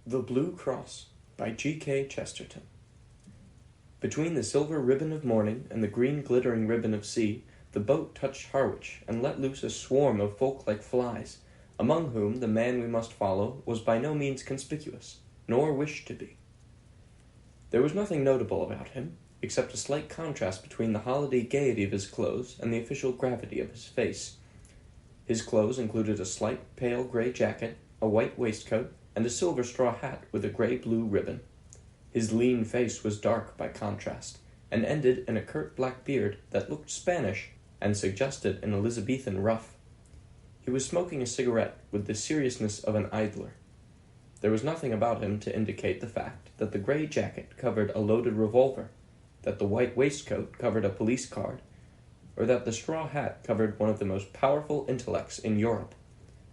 The Blue Cross by G.K. Chesterton. Between the silver ribbon of morning and the green glittering ribbon of sea, the boat touched Harwich and let loose a swarm of folk like flies, among whom the man we must follow was by no means conspicuous, nor wished to be. There was nothing notable about him, except a slight contrast between the holiday gaiety of his clothes and the official gravity of his face. His clothes included a slight pale gray jacket, a white waistcoat, and a silver straw hat with a gray-blue ribbon. His lean face was dark by contrast, and ended in a curt black beard that looked Spanish and suggested an Elizabethan ruff. He was smoking a cigarette with the seriousness of an idler. There was nothing about him to indicate the fact that the gray jacket covered a loaded revolver, that the white waistcoat covered a police card, or that the straw hat covered one of the most powerful intellects in Europe.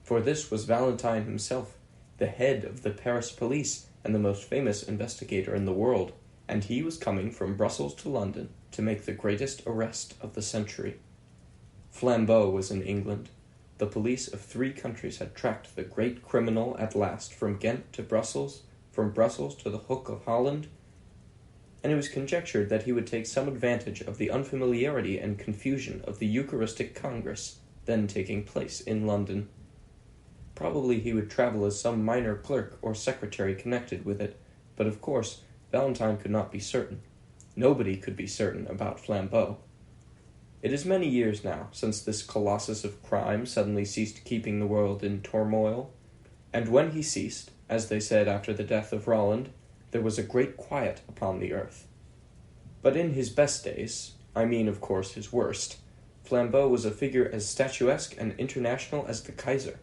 For this was Valentine himself, the head of the Paris police and the most famous investigator in the world, and he was coming from Brussels to London to make the greatest arrest of the century. Flambeau was in England. The police of 3 countries had tracked the great criminal at last from Ghent to Brussels, from Brussels to the Hook of Holland, and it was conjectured that he would take some advantage of the unfamiliarity and confusion of the Eucharistic Congress then taking place in London. Probably he would travel as some minor clerk or secretary connected with it, but of course Valentine could not be certain. Nobody could be certain about Flambeau. It is many years now since this colossus of crime suddenly ceased keeping the world in turmoil, and when he ceased, as they said after the death of Roland, there was a great quiet upon the earth. But in his best days, I mean of course his worst, Flambeau was a figure as statuesque and international as the Kaiser.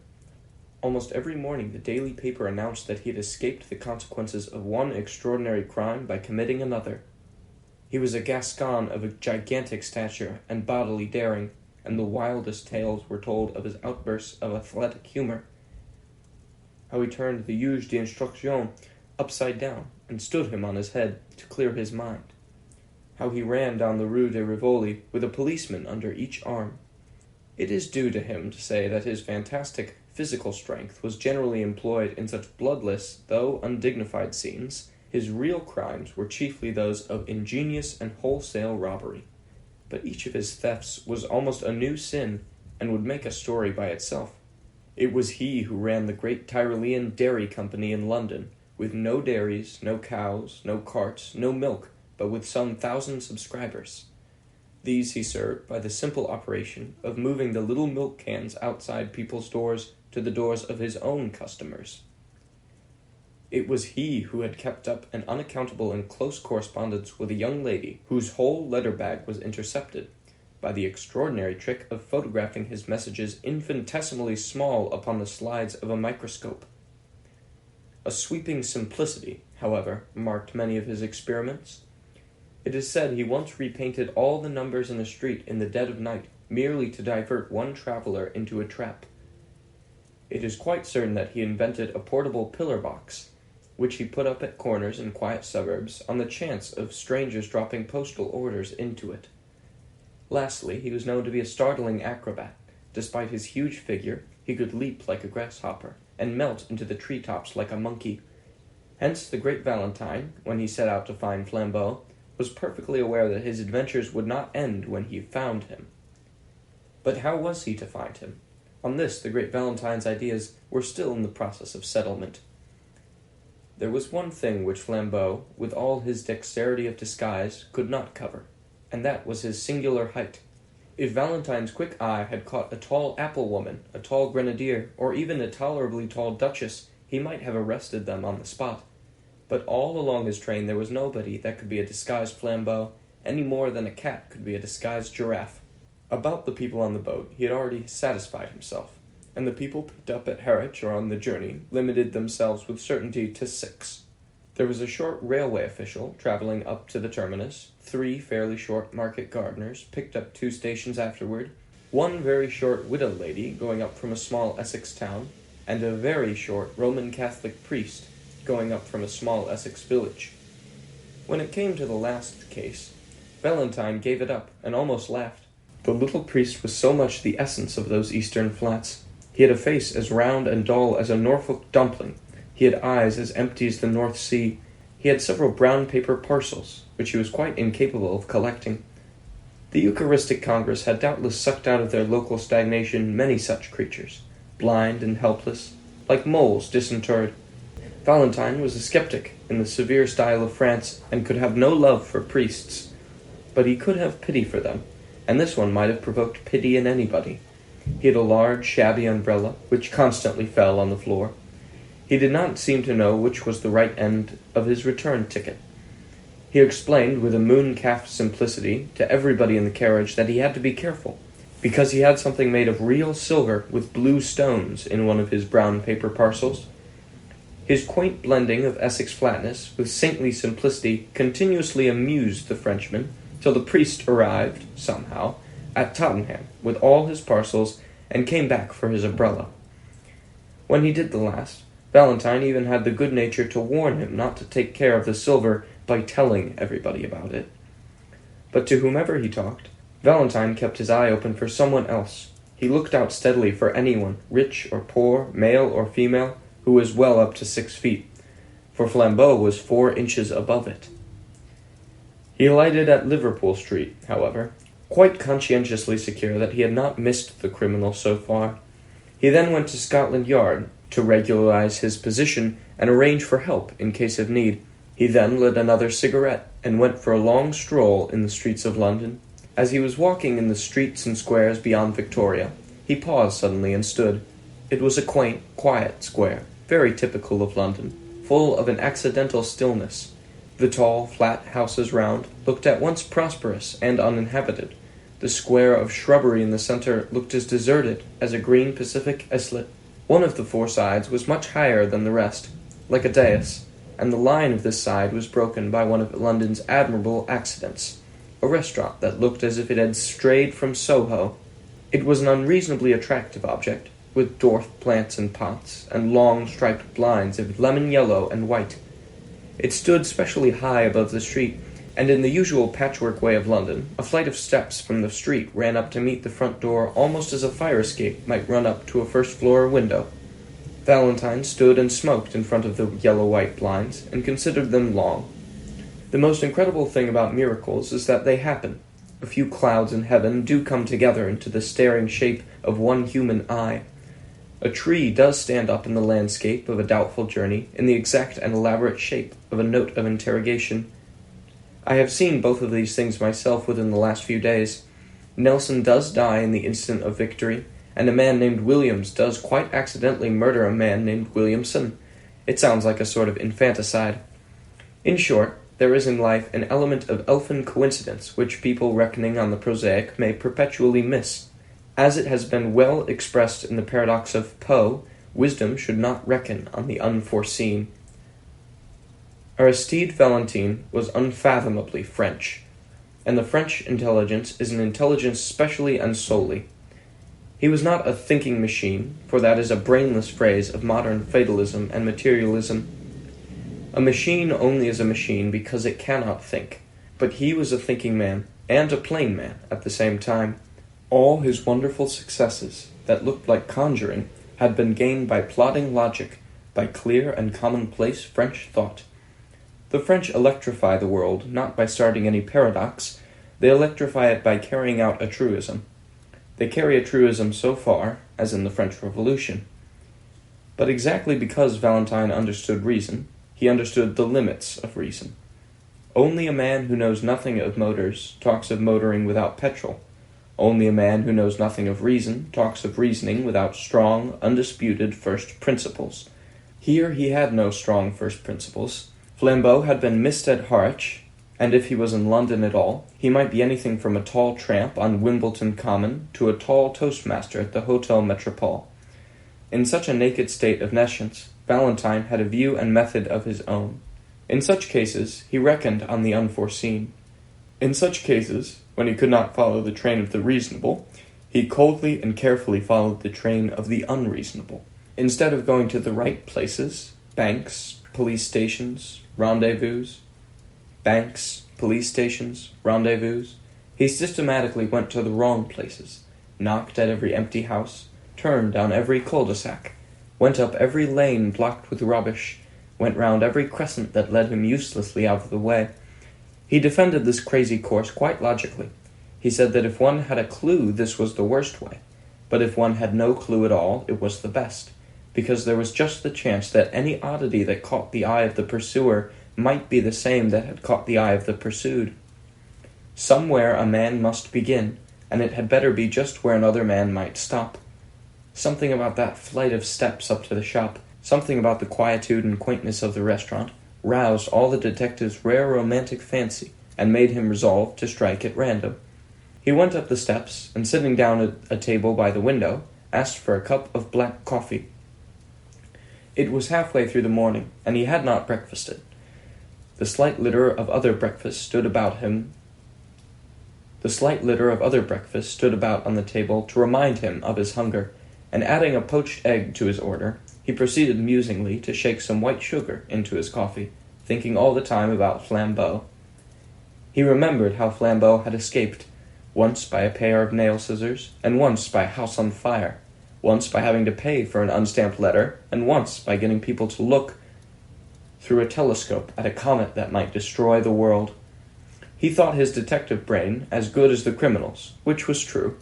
Almost every morning the daily paper announced that he had escaped the consequences of one extraordinary crime by committing another. He was a Gascon of a gigantic stature and bodily daring, and the wildest tales were told of his outbursts of athletic humor, how he turned the juge d'instruction upside down and stood him on his head to clear his mind, how he ran down the Rue de Rivoli with a policeman under each arm. It is due to him to say that his fantastic physical strength was generally employed in such bloodless, though undignified scenes. His real crimes were chiefly those of ingenious and wholesale robbery. But each of his thefts was almost a new sin, and would make a story by itself. It was he who ran the great Tyrolean Dairy Company in London, with no dairies, no cows, no carts, no milk, but with some 1,000 subscribers. These he served by the simple operation of moving the little milk cans outside people's doors to the doors of his own customers. It was he who had kept up an unaccountable and close correspondence with a young lady whose whole letter-bag was intercepted by the extraordinary trick of photographing his messages infinitesimally small upon the slides of a microscope. A sweeping simplicity, however, marked many of his experiments. It is said he once repainted all the numbers in a street in the dead of night, merely to divert one traveler into a trap. It is quite certain that he invented a portable pillar box, which he put up at corners in quiet suburbs on the chance of strangers dropping postal orders into it. Lastly, he was known to be a startling acrobat. Despite his huge figure, he could leap like a grasshopper, and melt into the treetops like a monkey. Hence the great Valentine, when he set out to find Flambeau, was perfectly aware that his adventures would not end when he found him. But how was he to find him? On this, the great Valentine's ideas were still in the process of settlement. There was one thing which Flambeau, with all his dexterity of disguise, could not cover, and that was his singular height. If Valentine's quick eye had caught a tall apple-woman, a tall grenadier, or even a tolerably tall duchess, he might have arrested them on the spot. But all along his train there was nobody that could be a disguised Flambeau, any more than a cat could be a disguised giraffe. About the people on the boat he had already satisfied himself, and the people picked up at Harwich or on the journey limited themselves with certainty to 6. There was a short railway official travelling up to the terminus, 3 fairly short market gardeners picked up 2 stations afterward, 1 very short widow lady going up from a small Essex town, and a very short Roman Catholic priest going up from a small Essex village. When it came to the last case, Valentine gave it up and almost laughed. The little priest was so much the essence of those eastern flats. He had a face as round and dull as a Norfolk dumpling. He He had eyes as empty as the North Sea. He had several brown paper parcels, which he was quite incapable of collecting. The Eucharistic Congress had doubtless sucked out of their local stagnation many such creatures, blind and helpless, like moles disinterred. Valentine was a skeptic in the severe style of France, and could have no love for priests. But he could have pity for them, and this one might have provoked pity in anybody. He had a large, shabby umbrella, which constantly fell on the floor. He did not seem to know which was the right end of his return ticket. He explained with a moon-calf simplicity to everybody in the carriage that he had to be careful, because he had something made of real silver with blue stones in one of his brown paper parcels. His quaint blending of Essex flatness with saintly simplicity continuously amused the Frenchman, till the priest arrived, somehow, at Tottenham with all his parcels and came back for his umbrella. When he did the last, Valentine even had the good nature to warn him not to take care of the silver by telling everybody about it. But to whomever he talked, Valentine kept his eye open for someone else. He looked out steadily for anyone, rich or poor, male or female, who was well up to 6 feet, for Flambeau was 4 inches above it. He alighted at Liverpool Street, however, quite conscientiously secure that he had not missed the criminal so far. He then went to Scotland Yard to regularize his position and arrange for help in case of need. He then lit another cigarette and went for a long stroll in the streets of London. As he was walking in the streets and squares beyond Victoria, he paused suddenly and stood. It was a quaint, quiet square, very typical of London, full of an accidental stillness. The tall, flat houses round looked at once prosperous and uninhabited. The square of shrubbery in the centre looked as deserted as a green Pacific islet. One of the 4 sides was much higher than the rest, like a dais, and the line of this side was broken by one of London's admirable accidents, a restaurant that looked as if it had strayed from Soho. It was an unreasonably attractive object, with dwarf plants in pots, and long striped blinds of lemon yellow and white. It stood specially high above the street, and in the usual patchwork way of London, a flight of steps from the street ran up to meet the front door almost as a fire escape might run up to a first-floor window. Valentine stood and smoked in front of the yellow-white blinds, and considered them long. The most incredible thing about miracles is that they happen. A few clouds in heaven do come together into the staring shape of one human eye. A tree does stand up in the landscape of a doubtful journey in the exact and elaborate shape of a note of interrogation. I have seen both of these things myself within the last few days. Nelson does die in the instant of victory, and a man named Williams does quite accidentally murder a man named Williamson. It sounds like a sort of infanticide. In short, there is in life an element of elfin coincidence which people reckoning on the prosaic may perpetually miss. As it has been well expressed in the paradox of Poe, wisdom should not reckon on the unforeseen. Aristide Valentin was unfathomably French, and the French intelligence is an intelligence specially and solely. He was not a thinking machine, for that is a brainless phrase of modern fatalism and materialism. A machine only is a machine because it cannot think, but he was a thinking man, and a plain man at the same time. All his wonderful successes, that looked like conjuring, had been gained by plodding logic, by clear and commonplace French thought. The French electrify the world not by starting any paradox, they electrify it by carrying out a truism. They carry a truism so far, as in the French Revolution. But exactly because Valentine understood reason, he understood the limits of reason. Only a man who knows nothing of motors talks of motoring without petrol. Only a man who knows nothing of reason talks of reasoning without strong, undisputed first principles. Here he had no strong first principles. Flambeau had been missed at Harwich, and if he was in London at all, he might be anything from a tall tramp on Wimbledon Common to a tall toastmaster at the Hotel Metropole. In such a naked state of nescience, Valentine had a view and method of his own. In such cases, he reckoned on the unforeseen. In such cases, when he could not follow the train of the reasonable, he coldly and carefully followed the train of the unreasonable. Instead of going to the right places, banks, police stations, rendezvous, he systematically went to the wrong places, knocked at every empty house, turned down every cul-de-sac, went up every lane blocked with rubbish, went round every crescent that led him uselessly out of the way. He defended this crazy course quite logically. He said that if one had a clue, this was the worst way, but if one had no clue at all, it was the best, because there was just the chance that any oddity that caught the eye of the pursuer might be the same that had caught the eye of the pursued. Somewhere a man must begin, and it had better be just where another man might stop. Something about that flight of steps up to the shop, something about the quietude and quaintness of the restaurant, roused all the detective's rare romantic fancy and made him resolve to strike at random. He went up the steps, and sitting down at a table by the window, asked for a cup of black coffee. It was halfway through the morning, and he had not breakfasted. The slight litter of other breakfasts stood about on the table to remind him of his hunger, and adding a poached egg to his order, he proceeded musingly to shake some white sugar into his coffee, thinking all the time about Flambeau. He remembered how Flambeau had escaped, once by a pair of nail scissors, and once by a house on fire, once by having to pay for an unstamped letter, and once by getting people to look through a telescope at a comet that might destroy the world. He thought his detective brain as good as the criminal's, which was true,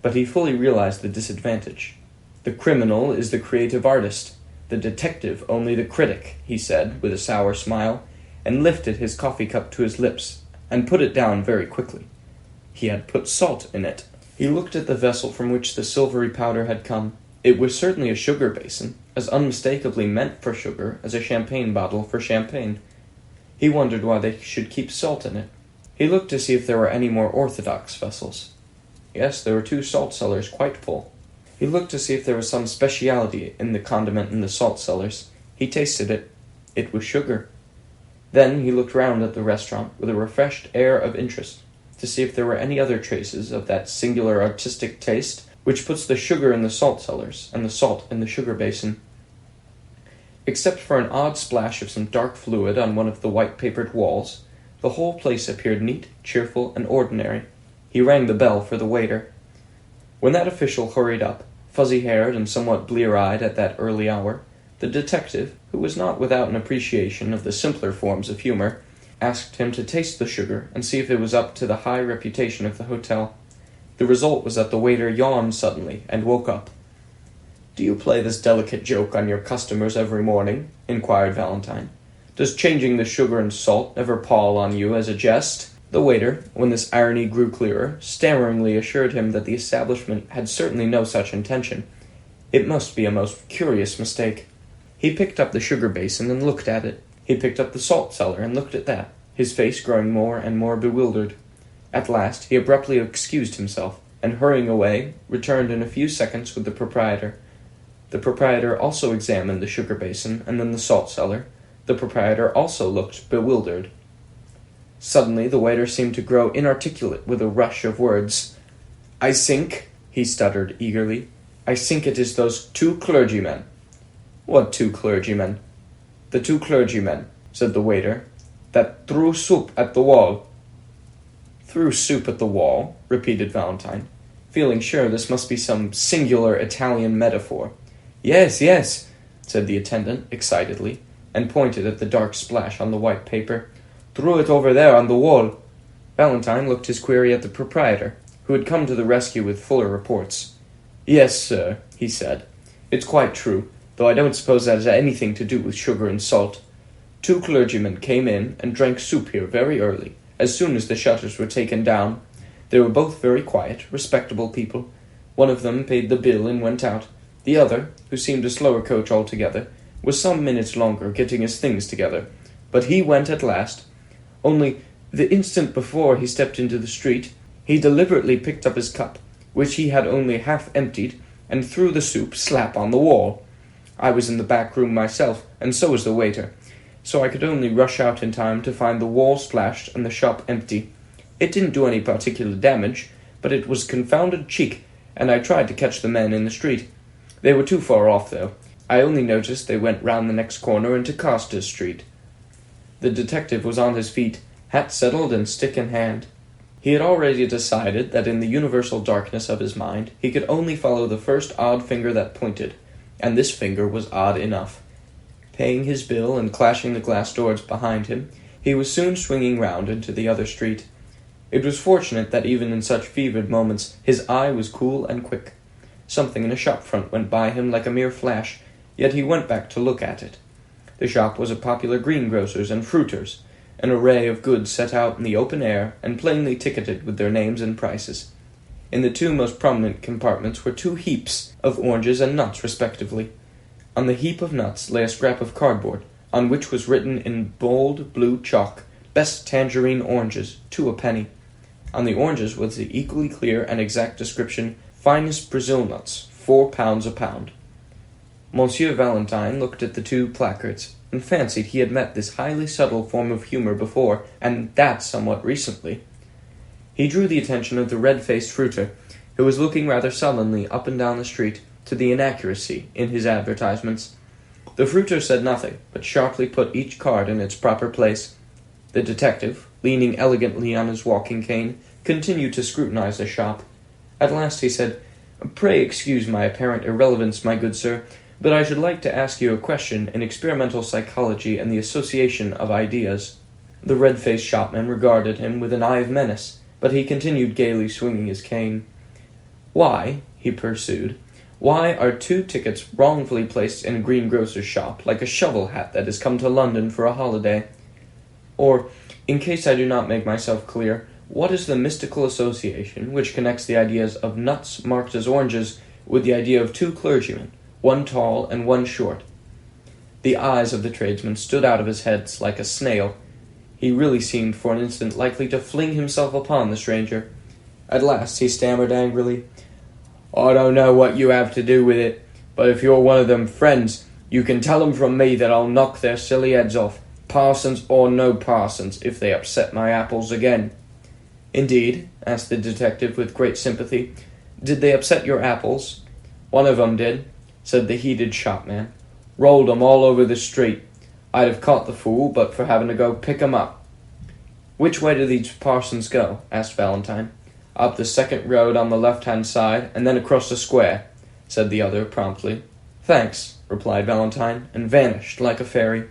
but he fully realized the disadvantage. The criminal is the creative artist, the detective only the critic, he said with a sour smile, and lifted his coffee cup to his lips and put it down very quickly. He had put salt in it. He looked at the vessel from which the silvery powder had come. It was certainly a sugar basin, as unmistakably meant for sugar as a champagne bottle for champagne. He wondered why they should keep salt in it. He looked to see if there were any more orthodox vessels. Yes, there were 2 salt cellars quite full. He looked to see if there was some speciality in the condiment in the salt cellars. He tasted it. It was sugar. Then he looked round at the restaurant with a refreshed air of interest, to see if there were any other traces of that singular artistic taste which puts the sugar in the salt cellars and the salt in the sugar basin. Except for an odd splash of some dark fluid on one of the white-papered walls, the whole place appeared neat, cheerful, and ordinary. He rang the bell for the waiter. When that official hurried up, fuzzy-haired and somewhat blear-eyed at that early hour, the detective, who was not without an appreciation of the simpler forms of humor, asked him to taste the sugar and see if it was up to the high reputation of the hotel. The result was that the waiter yawned suddenly and woke up. "Do you play this delicate joke on your customers every morning?" inquired Valentine. "Does changing the sugar and salt never pall on you as a jest?" The waiter, when this irony grew clearer, stammeringly assured him that the establishment had certainly no such intention. It must be a most curious mistake. He picked up the sugar basin and looked at it. He picked up the salt cellar and looked at that, his face growing more and more bewildered. At last he abruptly excused himself, and hurrying away, returned in a few seconds with the proprietor. The proprietor also examined the sugar basin and then the salt cellar. The proprietor also looked bewildered. Suddenly the waiter seemed to grow inarticulate with a rush of words. "I think," he stuttered eagerly, "I think it is those 2 clergymen." "What 2 clergymen?" "The 2 clergymen," said the waiter, "that threw soup at the wall." "Threw soup at the wall?" repeated Valentine, feeling sure this must be some singular Italian metaphor. "Yes, yes," said the attendant excitedly, and pointed at the dark splash on the white paper. "Threw it over there on the wall." Valentine looked his query at the proprietor, who had come to the rescue with fuller reports. "Yes, sir," he said. "It's quite true, though I don't suppose that has anything to do with sugar and salt. 2 clergymen came in and drank soup here very early, as soon as the shutters were taken down. They were both very quiet, respectable people. One of them paid the bill and went out. The other, who seemed a slower coach altogether, was some minutes longer getting his things together, but he went at last. Only, the instant before he stepped into the street, he deliberately picked up his cup, which he had only half emptied, and threw the soup slap on the wall. I was in the back room myself, and so was the waiter, so I could only rush out in time to find the wall splashed and the shop empty. It didn't do any particular damage, but it was confounded cheek, and I tried to catch the men in the street. They were too far off, though. I only noticed they went round the next corner into Carstairs Street." The detective was on his feet, hat settled and stick in hand. He had already decided that in the universal darkness of his mind he could only follow the first odd finger that pointed, and this finger was odd enough. Paying his bill and clashing the glass doors behind him, he was soon swinging round into the other street. It was fortunate that even in such fevered moments his eye was cool and quick. Something in a shop front went by him like a mere flash, yet he went back to look at it. The shop was a popular greengrocer's and fruiter's, an array of goods set out in the open air and plainly ticketed with their names and prices. In the two most prominent compartments were two heaps of oranges and nuts, respectively. On the heap of nuts lay a scrap of cardboard, on which was written in bold blue chalk, "Best tangerine oranges, 2 a penny." On the oranges was the equally clear and exact description, "Finest Brazil nuts, 4 pounds a pound." Monsieur Valentine looked at the two placards, and fancied he had met this highly subtle form of humour before, and that somewhat recently. He drew the attention of the red-faced fruiter, who was looking rather sullenly up and down the street, to the inaccuracy in his advertisements. The fruiter said nothing, but sharply put each card in its proper place. The detective, leaning elegantly on his walking cane, continued to scrutinize the shop. At last he said, "Pray excuse my apparent irrelevance, my good sir, but I should like to ask you a question in experimental psychology and the association of ideas." The red-faced shopman regarded him with an eye of menace, but he continued gaily swinging his cane. "Why," he pursued, "why are 2 tickets wrongfully placed in a greengrocer's shop, like a shovel hat that has come to London for a holiday? Or, in case I do not make myself clear, what is the mystical association which connects the ideas of nuts marked as oranges with the idea of 2 clergymen, one tall and one short?" The eyes of the tradesman stood out of his head like a snail. He really seemed for an instant likely to fling himself upon the stranger. At last he stammered angrily, "I don't know what you have to do with it, but if you're one of them friends, you can tell 'em from me that I'll knock their silly heads off, parsons or no parsons, if they upset my apples again." "Indeed?" asked the detective with great sympathy. "Did they upset your apples?" "One of 'em did," said the heated shopman. "Rolled 'em all over the street. I'd have caught the fool but for having to go pick 'em up." "Which way do these parsons go?" asked Valentine. "Up the second road on the left-hand side, and then across the square," said the other promptly. "Thanks," replied Valentine, and vanished like a fairy.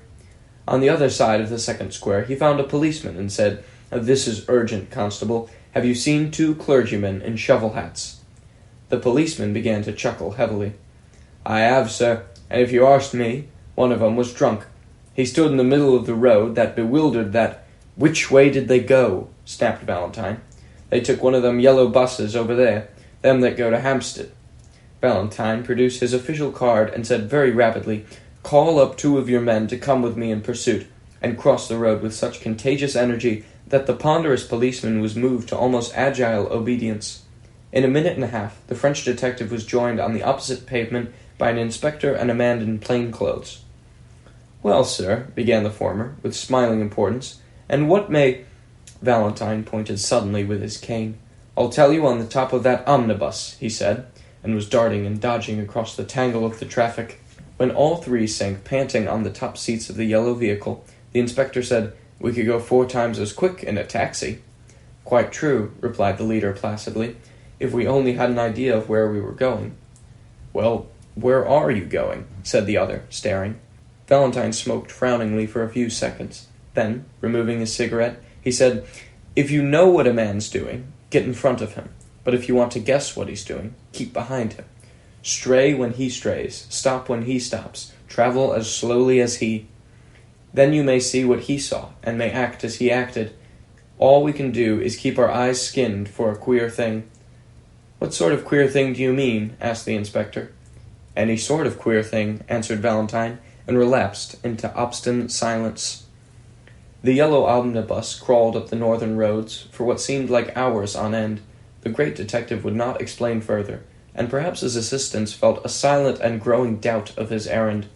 On the other side of the second square he found a policeman and said, "This is urgent, constable. Have you seen 2 clergymen in shovel hats?" The policeman began to chuckle heavily. "I have, sir, and if you asked me, one of 'em was drunk. He stood in the middle of the road, that bewildered that—" "Which way did they go?" snapped Valentine. "They took one of them yellow buses over there, them that go to Hampstead." Valentine produced his official card and said very rapidly, "Call up 2 of your men to come with me in pursuit," and crossed the road with such contagious energy that the ponderous policeman was moved to almost agile obedience. In a minute and a half, the French detective was joined on the opposite pavement by an inspector and a man in plain clothes. "Well, sir," began the former, with smiling importance, "and what may—" Valentine pointed suddenly with his cane. "I'll tell you on the top of that omnibus," he said, and was darting and dodging across the tangle of the traffic. When all 3 sank panting on the top seats of the yellow vehicle, the inspector said, "We could go 4 times as quick in a taxi." "Quite true," replied the leader placidly, "if we only had an idea of where we were going." "Well, where are you going?" said the other, staring. Valentine smoked frowningly for a few seconds. Then, removing his cigarette, he said, "If you know what a man's doing, get in front of him. But if you want to guess what he's doing, keep behind him. Stray when he strays, stop when he stops, travel as slowly as he. Then you may see what he saw, and may act as he acted. All we can do is keep our eyes skinned for a queer thing." "What sort of queer thing do you mean?" asked the inspector. "Any sort of queer thing," answered Valentine, and relapsed into obstinate silence. The yellow omnibus crawled up the northern roads for what seemed like hours on end. The great detective would not explain further, and perhaps his assistants felt a silent and growing doubt of his errand.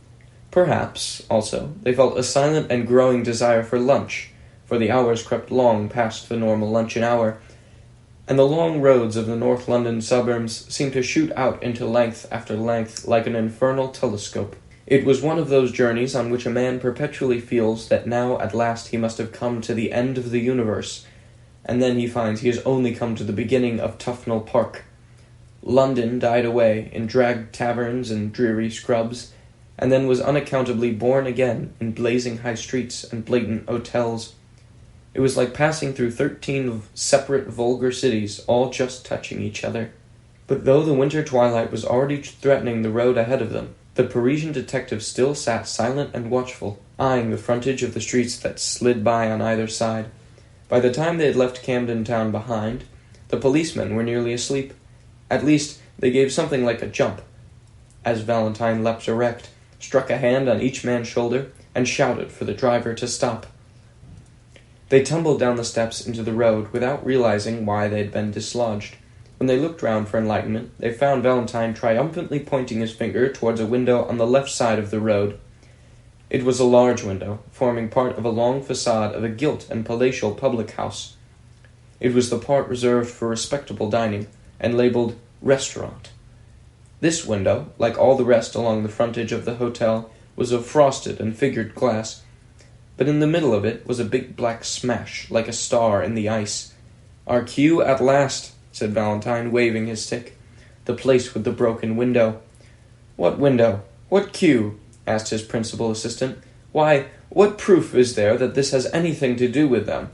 Perhaps, also, they felt a silent and growing desire for lunch, for the hours crept long past the normal luncheon hour, and the long roads of the North London suburbs seemed to shoot out into length after length like an infernal telescope. It was one of those journeys on which a man perpetually feels that now at last he must have come to the end of the universe, and then he finds he has only come to the beginning of Tufnell Park. London died away in dragged taverns and dreary scrubs, and then was unaccountably born again in blazing high streets and blatant hotels. It was like passing through 13 separate vulgar cities, all just touching each other. But though the winter twilight was already threatening the road ahead of them, the Parisian detective still sat silent and watchful, eyeing the frontage of the streets that slid by on either side. By the time they had left Camden Town behind, the policemen were nearly asleep. At least, they gave something like a jump, as Valentine leapt erect, struck a hand on each man's shoulder, and shouted for the driver to stop. They tumbled down the steps into the road without realizing why they had been dislodged. When they looked round for enlightenment, they found Valentine triumphantly pointing his finger towards a window on the left side of the road. It was a large window, forming part of a long facade of a gilt and palatial public house. It was the part reserved for respectable dining, and labelled Restaurant. This window, like all the rest along the frontage of the hotel, was of frosted and figured glass, but in the middle of it was a big black smash, like a star in the ice. "Our cue at last," said Valentine, waving his stick. "The place with the broken window." "What window? What cue?" asked his principal assistant. "Why, what proof is there that this has anything to do with them?"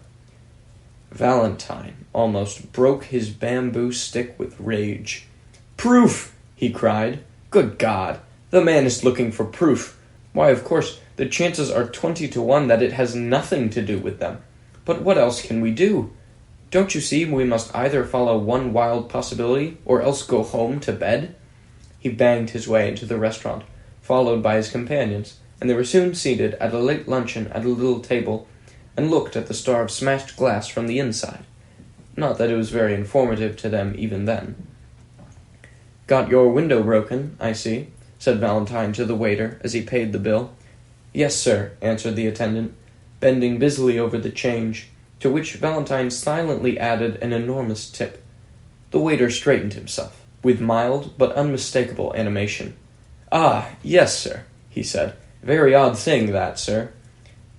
Valentine almost broke his bamboo stick with rage. "Proof!" he cried. "Good God! The man is looking for proof. Why, of course, the chances are 20 to 1 that it has nothing to do with them. But what else can we do? Don't you see we must either follow one wild possibility or else go home to bed?" He banged his way into the restaurant, followed by his companions, and they were soon seated at a late luncheon at a little table, and looked at the star of smashed glass from the inside. Not that it was very informative to them even then. "Got your window broken, I see," said Valentine to the waiter as he paid the bill. "Yes, sir," answered the attendant, bending busily over the change, to which Valentine silently added an enormous tip. The waiter straightened himself, with mild but unmistakable animation. "Ah, yes, sir," he said. "Very odd thing, that, sir."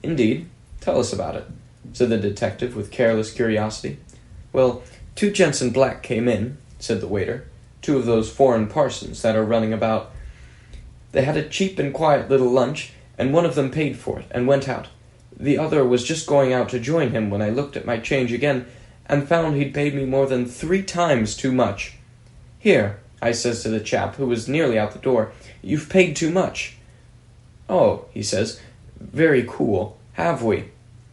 "Indeed? Tell us about it," said the detective with careless curiosity. "Well, 2 gents in black came in," said the waiter, "2 of those foreign parsons that are running about. They had a cheap and quiet little lunch, and one of them paid for it and went out. The other was just going out to join him when I looked at my change again and found he'd paid me more than 3 times too much. 'Here,' I says to the chap, who was nearly out the door, 'you've paid too much.' 'Oh,' he says, 'very cool. Have we?'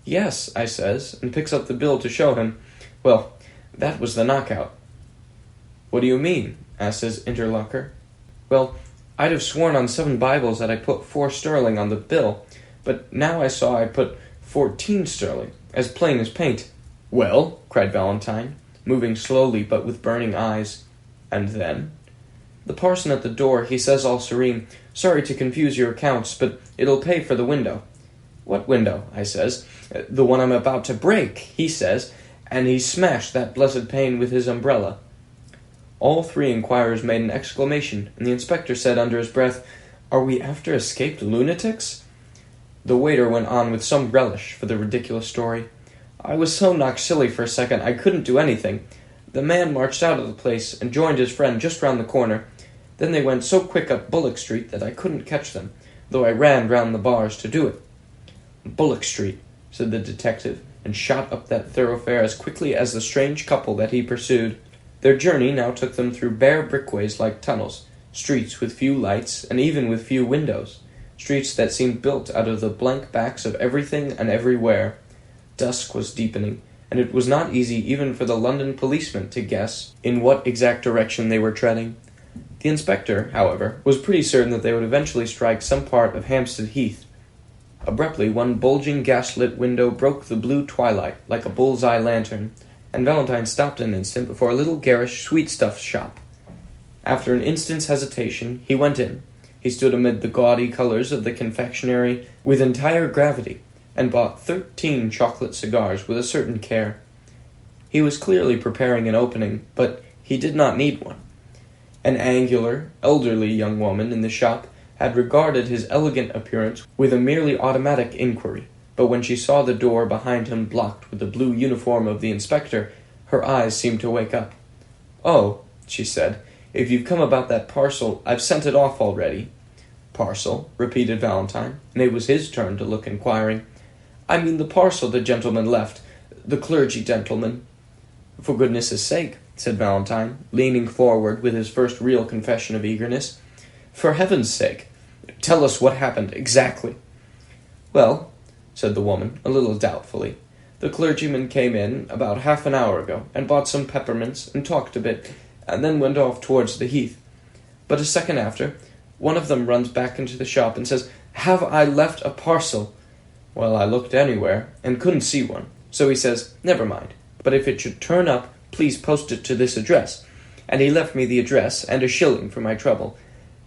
'Yes,' I says, and picks up the bill to show him. Well, that was the knockout." "What do you mean?" asked his interlocutor. "Well, I'd have sworn on 7 Bibles that I put 4 sterling on the bill, but now I saw I put 14 sterling, as plain as paint." "Well," cried Valentine, moving slowly but with burning eyes. "And then?" "The parson at the door, he says all serene, 'Sorry to confuse your accounts, but it'll pay for the window.' 'What window?' I says. 'The one I'm about to break,' he says, and he smashed that blessed pane with his umbrella." All 3 inquirers made an exclamation, and the inspector said under his breath, "Are we after escaped lunatics?" The waiter went on with some relish for the ridiculous story. "I was so knocked silly for a second I couldn't do anything. The man marched out of the place and joined his friend just round the corner. Then they went so quick up Bullock Street that I couldn't catch them, though I ran round the bars to do it." "Bullock Street," said the detective, and shot up that thoroughfare as quickly as the strange couple that he pursued. Their journey now took them through bare brickways like tunnels, streets with few lights and even with few windows, streets that seemed built out of the blank backs of everything and everywhere. Dusk was deepening, and it was not easy even for the London policemen to guess in what exact direction they were treading. The inspector, however, was pretty certain that they would eventually strike some part of Hampstead Heath. Abruptly, one bulging gas-lit window broke the blue twilight like a bull's-eye lantern, and Valentine stopped an instant before a little garish sweetstuff shop. After an instant's hesitation, he went in. He stood amid the gaudy colors of the confectionery with entire gravity, and bought 13 chocolate cigars with a certain care. He was clearly preparing an opening, but he did not need one. An angular, elderly young woman in the shop had regarded his elegant appearance with a merely automatic inquiry, but when she saw the door behind him blocked with the blue uniform of the inspector, her eyes seemed to wake up. "Oh," she said, If you've come about that parcel, I've sent it off already." "Parcel?" repeated Valentine, and it was his turn to look inquiring. "I mean the parcel the gentleman left, the clergy gentleman." "For goodness' sake," said Valentine, leaning forward with his first real confession of eagerness. "For heaven's sake, tell us what happened exactly." "Well," said the woman, a little doubtfully, "the clergyman came in about half an hour ago, and bought some peppermints, and talked a bit, and then went off towards the heath. But a second after, one of them runs back into the shop and says, 'Have I left a parcel?' Well, I looked anywhere, and couldn't see one. So he says, 'Never mind, but if it should turn up, please post it to this address.' And he left me the address, and a shilling for my trouble.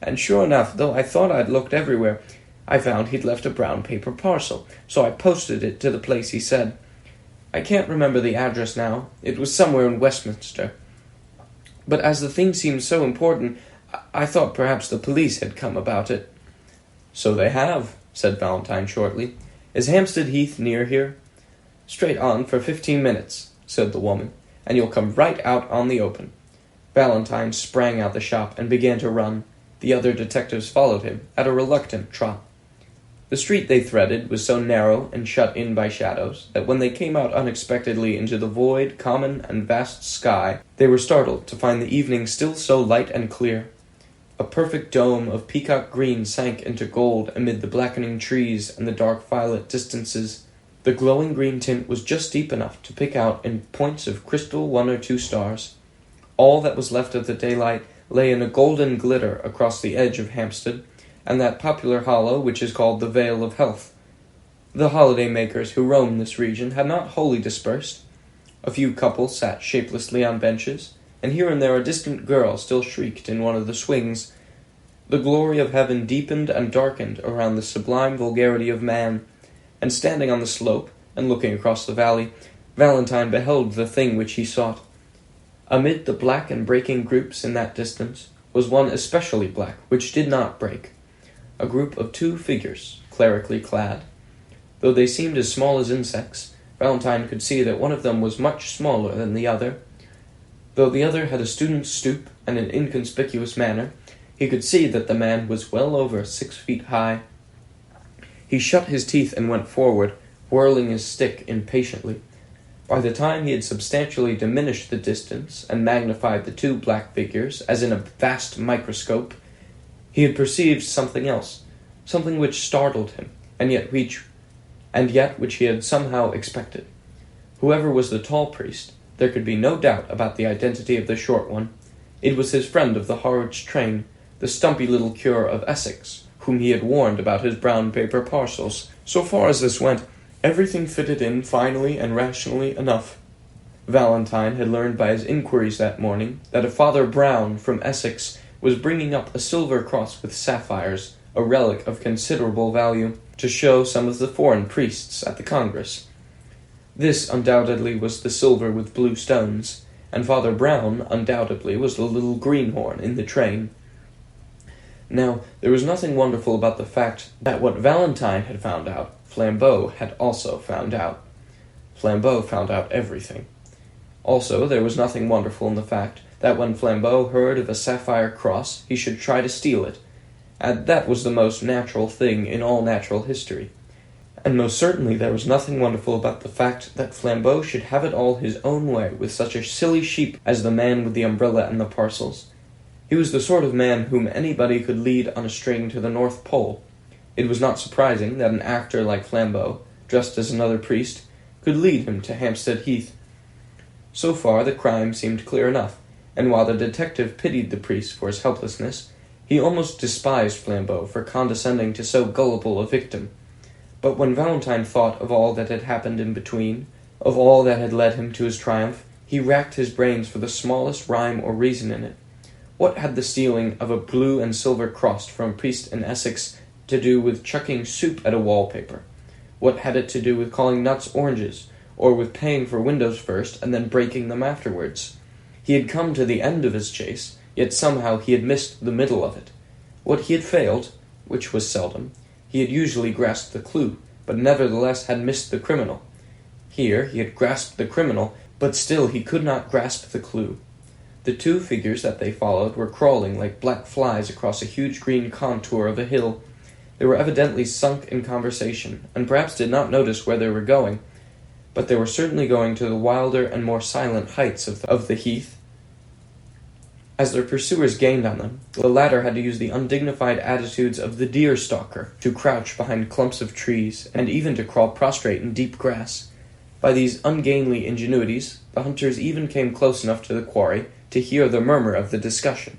And sure enough, though I thought I'd looked everywhere, I found he'd left a brown paper parcel, so I posted it to the place he said. I can't remember the address now. It was somewhere in Westminster. But as the thing seemed so important, I thought perhaps the police had come about it." "So they have," said Valentine shortly. "Is Hampstead Heath near here?" "Straight on for 15 minutes, said the woman, "and you'll come right out on the open." Valentine sprang out the shop and began to run. The other detectives followed him at a reluctant trot. The street they threaded was so narrow and shut in by shadows that when they came out unexpectedly into the void, common, and vast sky, they were startled to find the evening still so light and clear. A perfect dome of peacock green sank into gold amid the blackening trees and the dark violet distances. The glowing green tint was just deep enough to pick out in points of crystal 1 or 2 stars. All that was left of the daylight lay in a golden glitter across the edge of Hampstead, and that popular hollow which is called the Vale of Health. The holiday-makers who roamed this region had not wholly dispersed. A few couples sat shapelessly on benches, and here and there a distant girl still shrieked in one of the swings. The glory of heaven deepened and darkened around the sublime vulgarity of man, and standing on the slope, and looking across the valley, Valentine beheld the thing which he sought. Amid the black and breaking groups in that distance was one especially black, which did not break. A group of 2 figures, clerically clad. Though they seemed as small as insects, Valentine could see that one of them was much smaller than the other. Though the other had a student's stoop and an inconspicuous manner, he could see that the man was well over 6 feet high. He shut his teeth and went forward, whirling his stick impatiently. By the time he had substantially diminished the distance and magnified the 2 black figures as in a vast microscope, he had perceived something else, something which startled him, and yet which he had somehow expected. Whoever was the tall priest, there could be no doubt about the identity of the short one. It was his friend of the Harwich train, the stumpy little cure of Essex, whom he had warned about his brown paper parcels. So far as this went, everything fitted in finely and rationally enough. Valentine had learned by his inquiries that morning that a Father Brown from Essex was bringing up a silver cross with sapphires, a relic of considerable value, to show some of the foreign priests at the Congress. This undoubtedly was the silver with blue stones, and Father Brown undoubtedly was the little greenhorn in the train. Now, there was nothing wonderful about the fact that what Valentine had found out, Flambeau had also found out. Flambeau found out everything. Also, there was nothing wonderful in the fact that when Flambeau heard of a sapphire cross, he should try to steal it, and that was the most natural thing in all natural history. And most certainly there was nothing wonderful about the fact that Flambeau should have it all his own way with such a silly sheep as the man with the umbrella and the parcels. He was the sort of man whom anybody could lead on a string to the North Pole. It was not surprising that an actor like Flambeau, dressed as another priest, could lead him to Hampstead Heath. So far the crime seemed clear enough, and while the detective pitied the priest for his helplessness, he almost despised Flambeau for condescending to so gullible a victim. But when Valentine thought of all that had happened in between, of all that had led him to his triumph, he racked his brains for the smallest rhyme or reason in it. What had the stealing of a blue and silver cross from a priest in Essex to do with chucking soup at a wallpaper? What had it to do with calling nuts oranges, or with paying for windows first and then breaking them afterwards? He had come to the end of his chase, yet somehow he had missed the middle of it. What he had failed, which was seldom, he had usually grasped the clue, but nevertheless had missed the criminal. Here he had grasped the criminal, but still he could not grasp the clue. The two figures that they followed were crawling like black flies across a huge green contour of a hill. They were evidently sunk in conversation, and perhaps did not notice where they were going, but they were certainly going to the wilder and more silent heights of the heath. As their pursuers gained on them, the latter had to use the undignified attitudes of the deer-stalker, to crouch behind clumps of trees, and even to crawl prostrate in deep grass. By these ungainly ingenuities, the hunters even came close enough to the quarry to hear the murmur of the discussion,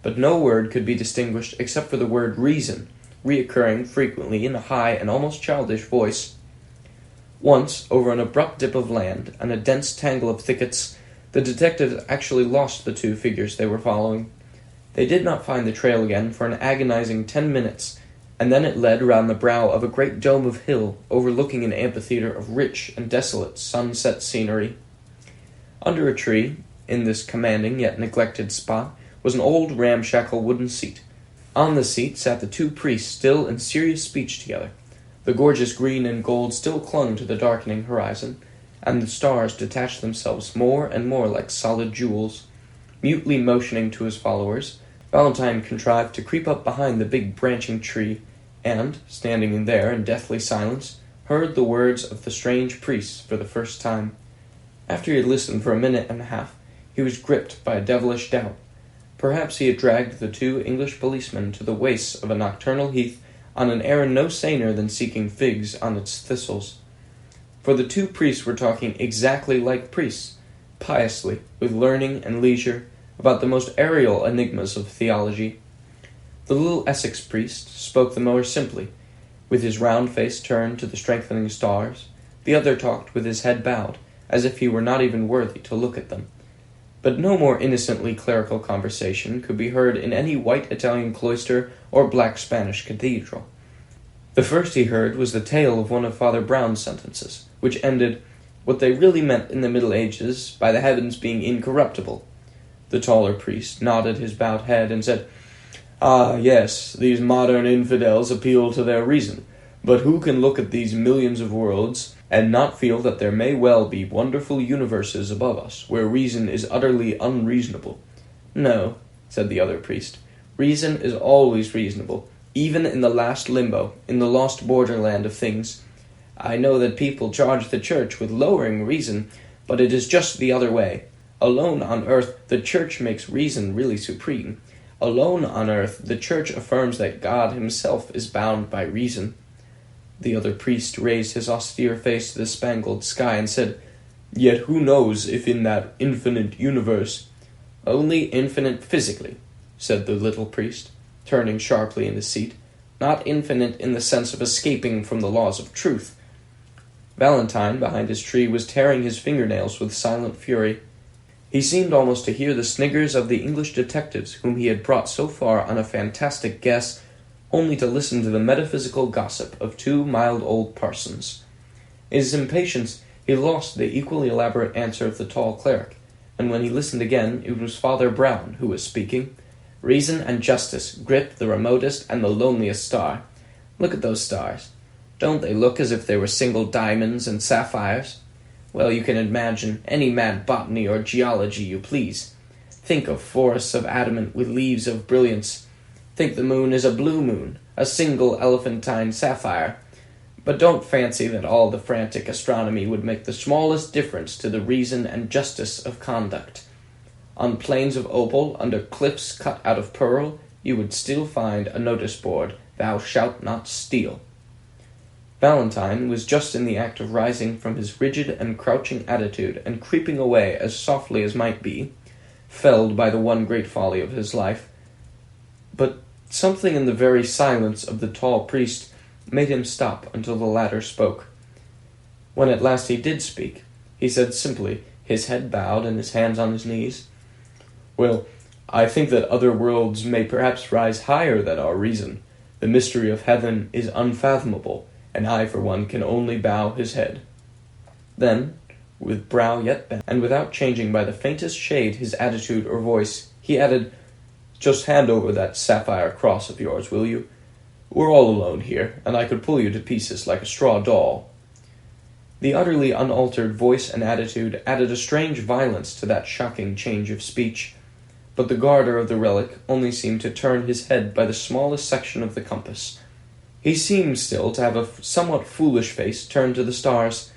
but no word could be distinguished except for the word reason, reoccurring frequently in a high and almost childish voice. Once, over an abrupt dip of land and a dense tangle of thickets, the detectives actually lost the two figures they were following. They did not find the trail again for an agonizing 10 minutes, and then it led round the brow of a great dome of hill, overlooking an amphitheater of rich and desolate sunset scenery. Under a tree, in this commanding yet neglected spot, was an old ramshackle wooden seat. On the seat sat the two priests still in serious speech together. The gorgeous green and gold still clung to the darkening horizon, and the stars detached themselves more and more like solid jewels. Mutely motioning to his followers, Valentine contrived to creep up behind the big branching tree, and, standing there in deathly silence, heard the words of the strange priests for the first time. After he had listened for a minute and a half, he was gripped by a devilish doubt. Perhaps he had dragged the two English policemen to the wastes of a nocturnal heath on an errand no saner than seeking figs on its thistles. For the two priests were talking exactly like priests, piously, with learning and leisure, about the most aerial enigmas of theology. The little Essex priest spoke the more simply, with his round face turned to the strengthening stars. The other talked with his head bowed, as if he were not even worthy to look at them. But no more innocently clerical conversation could be heard in any white Italian cloister or black Spanish cathedral. The first he heard was the tale of one of Father Brown's sentences, which ended, what they really meant in the Middle Ages, by the heavens being incorruptible. The taller priest nodded his bowed head and said, "Ah, yes, these modern infidels appeal to their reason, but who can look at these millions of worlds and not feel that there may well be wonderful universes above us, where reason is utterly unreasonable?" "No," said the other priest, "reason is always reasonable, even in the last limbo, in the lost borderland of things. I know that people charge the Church with lowering reason, but it is just the other way. Alone on earth, the Church makes reason really supreme. Alone on earth, the Church affirms that God himself is bound by reason." The other priest raised his austere face to the spangled sky and said, "Yet who knows if in that infinite universe—" "Only infinite physically," said the little priest, turning sharply in his seat, "not infinite in the sense of escaping from the laws of truth." Valentine, behind his tree, was tearing his fingernails with silent fury. He seemed almost to hear the sniggers of the English detectives whom he had brought so far on a fantastic guess, only to listen to the metaphysical gossip of two mild old parsons. In his impatience, he lost the equally elaborate answer of the tall cleric, and when he listened again, it was Father Brown who was speaking. "Reason and justice grip the remotest and the loneliest star. Look at those stars. Don't they look as if they were single diamonds and sapphires? Well, you can imagine any mad botany or geology you please. Think of forests of adamant with leaves of brilliance. Think the moon is a blue moon, a single elephantine sapphire. But don't fancy that all the frantic astronomy would make the smallest difference to the reason and justice of conduct. On plains of opal, under cliffs cut out of pearl, you would still find a notice board, 'Thou shalt not steal.'" Valentine was just in the act of rising from his rigid and crouching attitude and creeping away as softly as might be, felled by the one great folly of his life. But something in the very silence of the tall priest made him stop until the latter spoke. When at last he did speak, he said simply, his head bowed and his hands on his knees, "Well, I think that other worlds may perhaps rise higher than our reason. The mystery of heaven is unfathomable, and I, for one, can only bow his head." Then, with brow yet bent, and without changing by the faintest shade his attitude or voice, he added, "Just hand over that sapphire cross of yours, will you? We're all alone here, and I could pull you to pieces like a straw doll." The utterly unaltered voice and attitude added a strange violence to that shocking change of speech. but the guarder of the relic only seemed to turn his head by the smallest section of the compass. He seemed still to have a somewhat foolish face turned to the stars.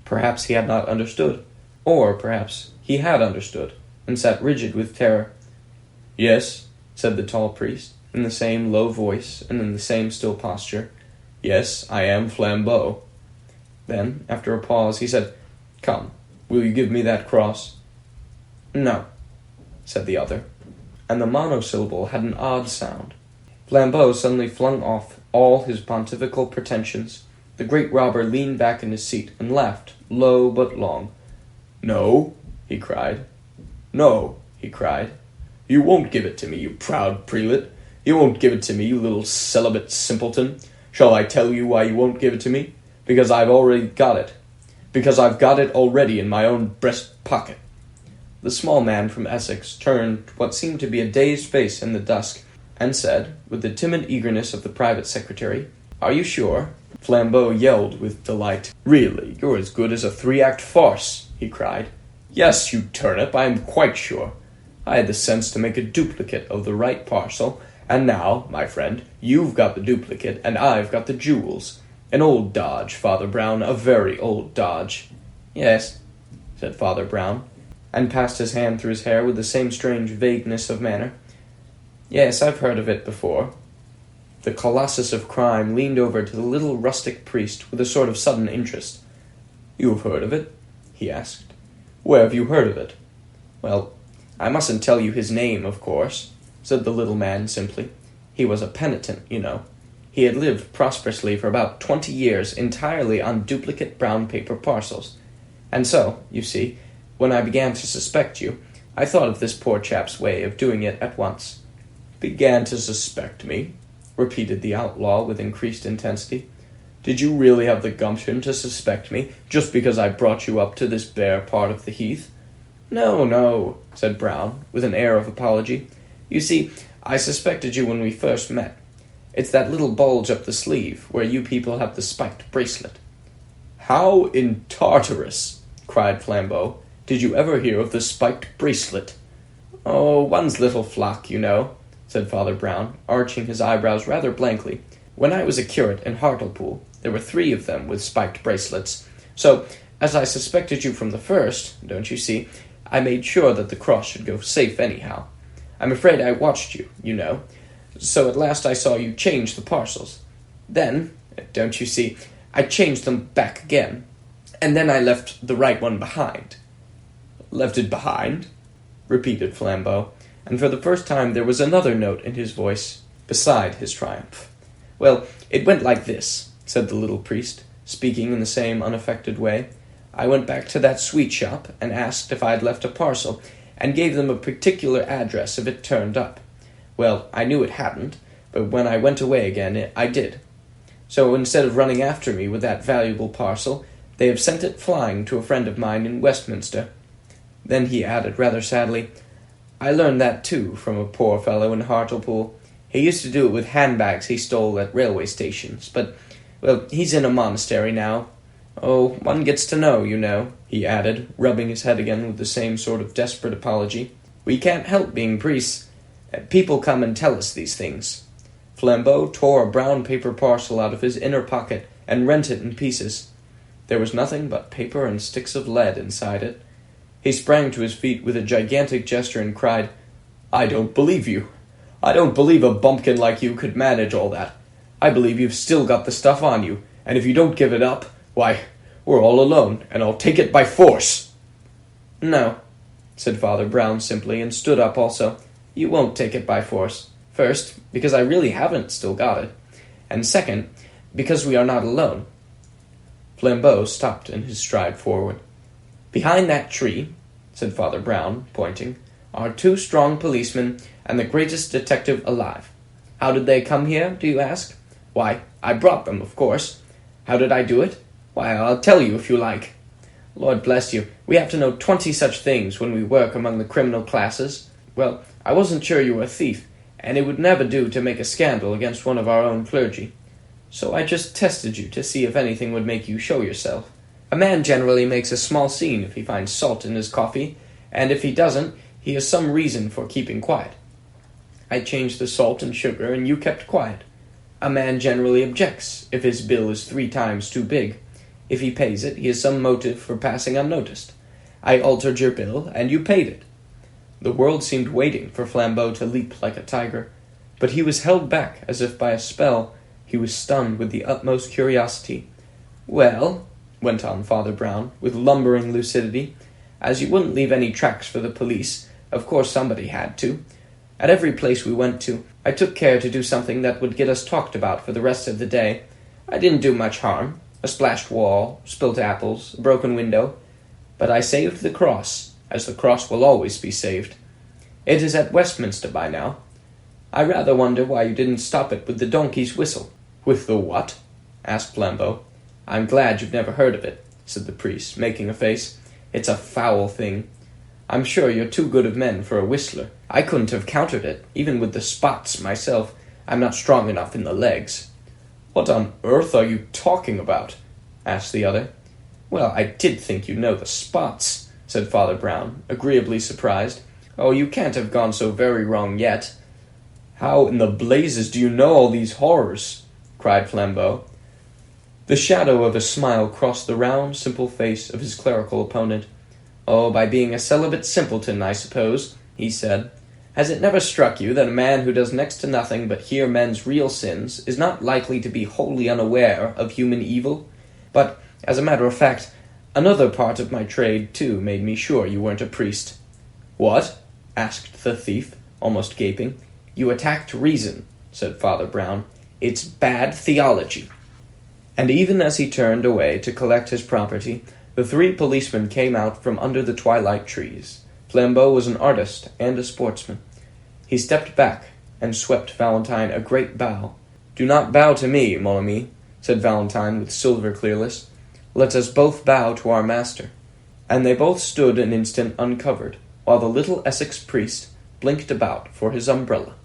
Perhaps he had not understood, or perhaps he had understood, and sat rigid with terror. "Yes," said the tall priest, in the same low voice and in the same still posture. "Yes, I am Flambeau." Then, after a pause, he said, "Come, will you give me that cross?" "No," said the other, and the monosyllable had an odd sound. Flambeau suddenly flung off all his pontifical pretensions. The great robber leaned back in his seat and laughed, low but long. "No," he cried. "No," he cried. "You won't give it to me, you proud prelate. You won't give it to me, you little celibate simpleton. Shall I tell you why you won't give it to me? Because I've already got it. Because I've got it already in my own breast pocket." The small man from Essex turned what seemed to be a dazed face in the dusk, and said, with the timid eagerness of the private secretary, "Are you sure?" Flambeau yelled with delight. "Really, you're as good as a 3-act farce," he cried. "Yes, you turnip, I am quite sure. I had the sense to make a duplicate of the right parcel, and now, my friend, you've got the duplicate, and I've got the jewels. An old dodge, Father Brown, a very old dodge." "Yes," said Father Brown, and passed his hand through his hair with the same strange vagueness of manner. "Yes, I've heard of it before." The colossus of crime leaned over to the little rustic priest with a sort of sudden interest. "You've heard of it?" he asked. "Where have you heard of it?" "Well, I mustn't tell you his name, of course," said the little man simply. "He was a penitent, you know. He had lived prosperously for about 20 years entirely on duplicate brown paper parcels. And so, you see, when I began to suspect you, I thought of this poor chap's way of doing it at once." "Began to suspect me?" repeated the outlaw with increased intensity. "Did you really have the gumption to suspect me, just because I brought you up to this bare part of the heath?" "No, no," said Brown, with an air of apology. "You see, I suspected you when we first met. It's that little bulge up the sleeve, where you people have the spiked bracelet." "How in Tartarus," cried Flambeau, "did you ever hear of the spiked bracelet?" "Oh, one's little flock, you know," said Father Brown, arching his eyebrows rather blankly. "When I was a curate in Hartlepool, there were 3 of them with spiked bracelets. So, as I suspected you from the first, don't you see, I made sure that the cross should go safe anyhow. I'm afraid I watched you, you know. So at last I saw you change the parcels. Then, don't you see, I changed them back again. And then I left the right one behind." "Left it behind?" repeated Flambeau, and for the first time there was another note in his voice beside his triumph. "Well, it went like this," said the little priest, speaking in the same unaffected way. "I went back to that sweet shop and asked if I had left a parcel, and gave them a particular address if it turned up. Well, I knew it hadn't, but when I went away again, I did. So instead of running after me with that valuable parcel, they have sent it flying to a friend of mine in Westminster." Then he added rather sadly, "I learned that too from a poor fellow in Hartlepool. He used to do it with handbags he stole at railway stations, but, well, he's in a monastery now. Oh, one gets to know, you know," he added, rubbing his head again with the same sort of desperate apology. "We can't help being priests. People come and tell us these things." Flambeau tore a brown paper parcel out of his inner pocket and rent it in pieces. There was nothing but paper and sticks of lead inside it. He sprang to his feet with a gigantic gesture and cried, "I don't believe you. I don't believe a bumpkin like you could manage all that. I believe you've still got the stuff on you, and if you don't give it up, why, we're all alone, and I'll take it by force." "No," said Father Brown simply, and stood up also. "You won't take it by force. First, because I really haven't still got it, and second, because we are not alone." Flambeau stopped in his stride forward. "Behind that tree," said Father Brown, pointing, "are 2 strong policemen and the greatest detective alive. How did they come here, do you ask? Why, I brought them, of course. How did I do it? Why, I'll tell you if you like. Lord bless you, we have to know 20 such things when we work among the criminal classes. Well, I wasn't sure you were a thief, and it would never do to make a scandal against one of our own clergy. So I just tested you to see if anything would make you show yourself. A man generally makes a small scene if he finds salt in his coffee, and if he doesn't, He has some reason for keeping quiet. I changed the salt and sugar, and you kept quiet. A man generally objects if his bill is 3 times too big. If he pays it, he has some motive for passing unnoticed. I altered your bill, and you paid it." The world seemed waiting for Flambeau to leap like a tiger, but he was held back as if by a spell. He was stunned with the utmost curiosity. "Well," went on Father Brown, with lumbering lucidity, "as you wouldn't leave any tracks for the police, of course somebody had to. At every place we went to, I took care to do something that would get us talked about for the rest of the day. I didn't do much harm. A splashed wall, spilt apples, a broken window. But I saved the cross, as the cross will always be saved. It is at Westminster by now. I rather wonder why you didn't stop it with the donkey's whistle." "With the what?" asked Flambeau. "I'm glad you've never heard of it," said the priest, making a face. "It's a foul thing. I'm sure you're too good of men for a whistler. I couldn't have countered it, even with the spots myself. I'm not strong enough in the legs." "What on earth are you talking about?" asked the other. "Well, I did think you'd know the spots," said Father Brown, agreeably surprised. "Oh, you can't have gone so very wrong yet." "How in the blazes do you know all these horrors?" cried Flambeau. The shadow of a smile crossed the round, simple face of his clerical opponent. "Oh, by being a celibate simpleton, I suppose," he said. "Has it never struck you that a man who does next to nothing but hear men's real sins is not likely to be wholly unaware of human evil? But, as a matter of fact, another part of my trade, too, made me sure you weren't a priest." "What?" asked the thief, almost gaping. "You attacked reason," said Father Brown. "It's bad theology." And even as he turned away to collect his property, the 3 policemen came out from under the twilight trees. Flambeau was an artist and a sportsman. He stepped back and swept Valentine a great bow. "Do not bow to me, mon ami," said Valentine with silver clearness. "Let us both bow to our master." And they both stood an instant uncovered, while the little Essex priest blinked about for his umbrella.